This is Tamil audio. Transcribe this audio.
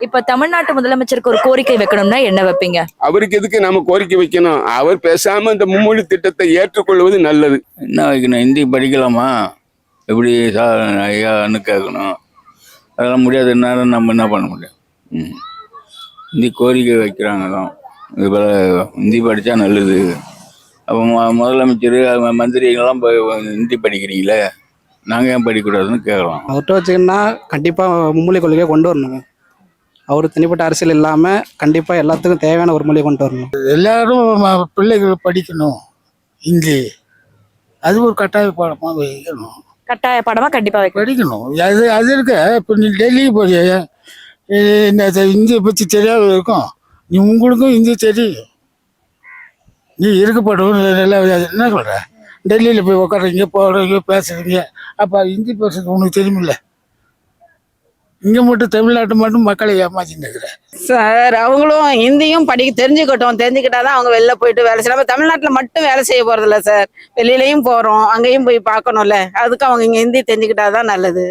இப்ப தமிழ்நாட்டு முதலமைச்சருக்கு ஒரு கோரிக்கை வைக்கணும்னா என்ன வைப்பீங்க? அவருக்கு எதுக்கு நாம கோரிக்கை வைக்கணும்? அவர் பேசாம இந்த மும்மொழி திட்டத்தை ஏற்றுக்கொள்வது நல்லது. என்ன வைக்கணும்? ஹிந்தி படிக்கலாமா? எப்படி ஐயான்னு கேட்கணும். அதெல்லாம் முடியாதுன்னா நம்ம என்ன பண்ண முடியும்? ஹிந்தி கோரிக்கை வைக்கிறாங்க தான். இப்போ ஹிந்தி படித்தா நல்லது. அப்போ முதலமைச்சர் மந்திரிகள்லாம் ஹிந்தி படிக்கிறீங்களே, நாங்கள் ஏன் படிக்கக்கூடாதுன்னு கேட்கலாம். அவர்கிட்ட வச்சுக்கின்னா கண்டிப்பாக மும்மொழி கொள்கையை கொண்டு வரணும். அவர் தனிப்பட்ட அரசியல் இல்லாமல் கண்டிப்பாக எல்லாத்துக்கும் தேவையான ஒரு மொழியை கொண்டு வரணும். எல்லாரும் பிள்ளைகள் படிக்கணும் ஹிந்தி. அது ஒரு கட்டாய பாடமாக வைக்கணும். கட்டாய பாடமா கண்டிப்பா வைக்கணும். படிக்கணும். அது இருக்க. இப்போ நீ டெல்லிக்கு போறிய, இந்த ஹிந்தியை பற்றி தெரியாத இருக்கும். உங்களுக்கும் ஹிந்தி தெரியும். நீ இருக்கப்படும் என்ன சொல்கிற? டெல்லியில் போய் உட்காடுறீங்க, போடுறீங்க, பேசுறீங்க. அப்போ ஹிந்தி பேசுறது உனக்கு தெரியுமில்ல. இங்கே மட்டும் தமிழ்நாட்டு மட்டும் மக்களை ஏமாத்தின்னு இருக்கிறேன் சார். அவங்களும் ஹிந்தியும் தெரிஞ்சுக்கிட்டோம். தெரிஞ்சுக்கிட்டாதான் அவங்க வெளில போயிட்டு வேலை செய்யலாம். நம்ம தமிழ்நாட்டில் மட்டும் வேலை செய்ய போறதில்ல சார், வெளியிலையும் போகிறோம், அங்கேயும் போய் பார்க்கணும்ல. அதுக்கு அவங்க இங்கே ஹிந்தி தெரிஞ்சுக்கிட்டாதான் நல்லது.